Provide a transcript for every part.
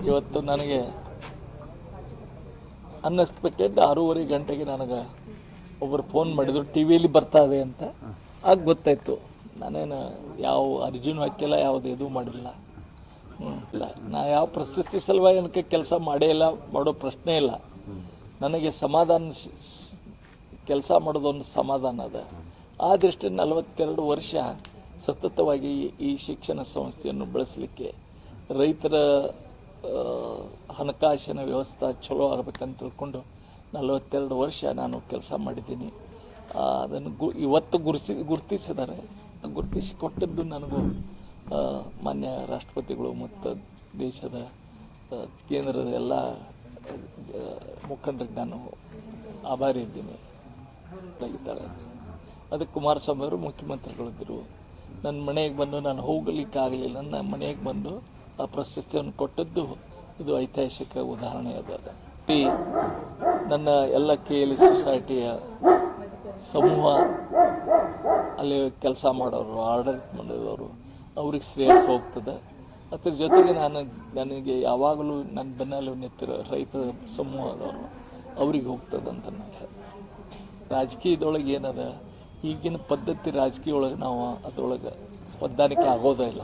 ಇವತ್ತು ನನಗೆ ಅನ್ಎಕ್ಸ್ಪೆಕ್ಟೆಡ್ 6:30 ಗಂಟೆಗೆ ನನಗೆ ಒಬ್ಬರು ಫೋನ್ ಮಾಡಿದ್ರು, ಟಿ ವಿಯಲ್ಲಿ ಬರ್ತಾ ಇದೆ ಅಂತ. ಆಗ ಗೊತ್ತಾಯ್ತು. ನಾನೇನು ಯಾವ ಅರ್ಜಿನೂ ಹಾಕಿಲ್ಲ, ಯಾವುದು ಇದು ಮಾಡಿಲ್ಲ. ಇಲ್ಲ, ನಾ ಯಾವ ಪ್ರಶಸ್ತಿ ಸಲುವಾಗಿ ಏನಕ್ಕೆ ಕೆಲಸ ಮಾಡೇ ಇಲ್ಲ, ಮಾಡೋ ಪ್ರಶ್ನೆ ಇಲ್ಲ. ನನಗೆ ಸಮಾಧಾನ, ಕೆಲಸ ಮಾಡೋದೊಂದು ಸಮಾಧಾನ ಅದ. ಆ ದೃಷ್ಟಿ 42 ವರ್ಷ ಸತತವಾಗಿ ಈ ಶಿಕ್ಷಣ ಸಂಸ್ಥೆಯನ್ನು ಬೆಳೆಸಲಿಕ್ಕೆ, ರೈತರ ಹಣಕಾಸಿನ ವ್ಯವಸ್ಥೆ ಚಲೋ ಆಗಬೇಕಂತ ತಿಳ್ಕೊಂಡು 42 ವರ್ಷ ನಾನು ಕೆಲಸ ಮಾಡಿದ್ದೀನಿ. ಅದನ್ನು ಇವತ್ತು ಗುರುತಿಸಿದ್ದಾರೆ. ಗುರುತಿಸಿ ಕೊಟ್ಟದ್ದು ನನಗೂ ಮಾನ್ಯ ರಾಷ್ಟ್ರಪತಿಗಳು ಮತ್ತು ದೇಶದ ಕೇಂದ್ರದ ಎಲ್ಲ ಮುಖಂಡರಿಗೆ ನಾನು ಆಭಾರಿ ಇದ್ದೀನಿ. ಅದಕ್ಕೆ ಕುಮಾರಸ್ವಾಮಿ ಅವರು ಮುಖ್ಯಮಂತ್ರಿಗಳಿದ್ದರು. ನನ್ನ ಮನೆಗೆ ಬಂದು ನಾನು ಹೋಗಲಿಕ್ಕಾಗಲಿಲ್ಲ. ನನ್ನ ಮನೆಗೆ ಬಂದು ಆ ಪ್ರಶಸ್ತಿಯನ್ನು ಕೊಟ್ಟದ್ದು ಇದು ಐತಿಹಾಸಿಕ ಉದಾಹರಣೆ ಅದ. ನನ್ನ ಎಲ್ಲ KLE ಸೊಸೈಟಿಯ ಸಮೂಹ, ಅಲ್ಲಿ ಕೆಲಸ ಮಾಡೋರು, ಆಡಳಿತ ಮಾಡಿದವರು, ಅವ್ರಿಗೆ ಶ್ರೇಯಸ್ ಹೋಗ್ತದೆ. ಅದ್ರ ಜೊತೆಗೆ ನನಗೆ ಯಾವಾಗಲೂ ನನ್ನ ಬೆನ್ನಲ್ಲಿ ನಿಂತಿರೋ ರೈತ ಸಮೂಹದವರು ಅವ್ರಿಗೆ ಹೋಗ್ತದಂತ ನಾನು ಹೇಳ್ತೀನಿ. ರಾಜಕೀಯದೊಳಗೆ ಏನದ, ಈಗಿನ ಪದ್ಧತಿ ರಾಜಕೀಯ ಒಳಗೆ ನಾವು ಅದರೊಳಗೆ ಹೊಂದಾಣಿಕೆ ಆಗೋದೇ ಇಲ್ಲ.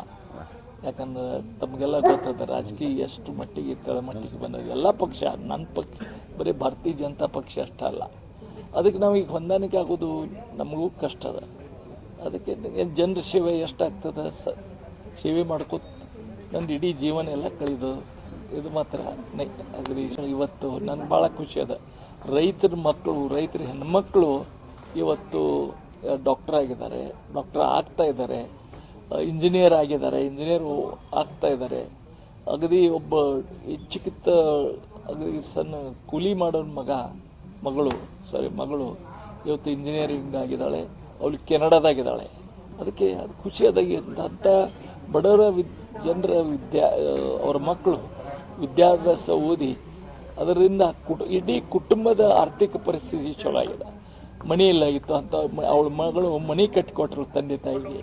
ಯಾಕಂದ್ರೆ ತಮಗೆಲ್ಲ ಗೊತ್ತದ ರಾಜಕೀಯ ಎಷ್ಟು ಮಟ್ಟಿಗೆ ತಳಮಟ್ಟಿಗೆ ಬಂದದ್ದು. ಎಲ್ಲ ಪಕ್ಷ, ನನ್ನ ಪಕ್ಷ ಬರೀ ಭಾರತೀಯ ಜನತಾ ಪಕ್ಷ ಅಷ್ಟೇ ಅಲ್ಲ. ಅದಕ್ಕೆ ನಾವು ಈಗ ಹೊಂದಾಣಿಕೆ ಆಗೋದು ನಮಗೂ ಕಷ್ಟ ಅದ. ಅದಕ್ಕೆ ಜನರ ಸೇವೆ ಎಷ್ಟಾಗ್ತದೆ, ಸೇವೆ ಮಾಡ್ಕೋತ ನನ್ನ ಇಡೀ ಜೀವನ ಎಲ್ಲ ಕಳೆದು ಇದು ಮಾತ್ರ ಅಗದಿ. ಇವತ್ತು ನನಗೆ ಭಾಳ ಖುಷಿ ಅದ. ರೈತರ ಮಕ್ಕಳು, ರೈತರ ಹೆಣ್ಮಕ್ಳು ಇವತ್ತು ಡಾಕ್ಟರ್ ಆಗಿದ್ದಾರೆ, ಡಾಕ್ಟರ್ ಆಗ್ತಾ ಇದ್ದಾರೆ, ಇಂಜಿನಿಯರ್ ಆಗಿದ್ದಾರೆ, ಇಂಜಿನಿಯರ್ ಆಗ್ತಾ ಇದ್ದಾರೆ. ಅಗದಿ ಒಬ್ಬ ಚಿಕಿತ್ತ ಅಗದಿ ಸಣ್ಣ ಕೂಲಿ ಮಾಡೋ ಮಗಳು ಇವತ್ತು ಇಂಜಿನಿಯರಿಂಗ್ ಆಗಿದ್ದಾಳೆ. ಅವಳು ಕೆನಡಾದಾಗಿದ್ದಾಳೆ. ಅದಕ್ಕೆ ಅದು ಖುಷಿ ಅದಾಗಿಂತ ಬಡವರ ಜನರ ಅವರ ಮಕ್ಕಳು ವಿದ್ಯಾಭ್ಯಾಸ ಓದಿ ಅದರಿಂದ ಇಡೀ ಕುಟುಂಬದ ಆರ್ಥಿಕ ಪರಿಸ್ಥಿತಿ ಚಲೋ ಆಗಿದೆ. ಮನೆ ಇಲ್ಲಾಗಿತ್ತು ಅಂತ ಅವಳ ಮಗಳು ಮನೆ ಕಟ್ಟಿಕೊಟ್ರು ತಂದೆ ತಾಯಿಗೆ.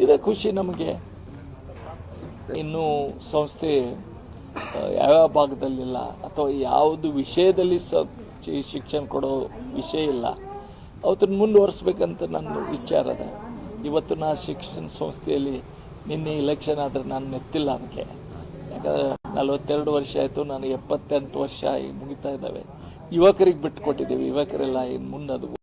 ಇದೇ ಖುಷಿ ನಮಗೆ. ಇನ್ನೂ ಸಂಸ್ಥೆ ಯಾವ್ಯಾವ ಭಾಗದಲ್ಲಿಲ್ಲ ಅಥವಾ ಯಾವುದು ವಿಷಯದಲ್ಲಿ ಶಿಕ್ಷಣ ಕೊಡೋ ವಿಷಯ ಇಲ್ಲ, ಅವತ್ತನ್ನು ಮುಂದುವರಿಸ್ಬೇಕಂತ ನನ್ನ ವಿಚಾರ ಅದ. ಇವತ್ತು ನಾ ಶಿಕ್ಷಣ ಸಂಸ್ಥೆಯಲ್ಲಿ ನಿನ್ನೆ ಇಲೆಕ್ಷನ್ ಆದರೆ ನಾನು ನೆತ್ತಿಲ್ಲ ಅದಕ್ಕೆ. ಯಾಕಂದರೆ 42 ವರ್ಷ ಆಯಿತು, ನಾನು 78 ವರ್ಷ ಈಗ ಮುಗಿತಾ ಇದ್ದಾವೆ. ಯುವಕರಿಗೆ ಬಿಟ್ಟು ಕೊಟ್ಟಿದ್ದೀವಿ. ಯುವಕರೆಲ್ಲ ಇನ್ನು ಮುಂದೆ ಅದು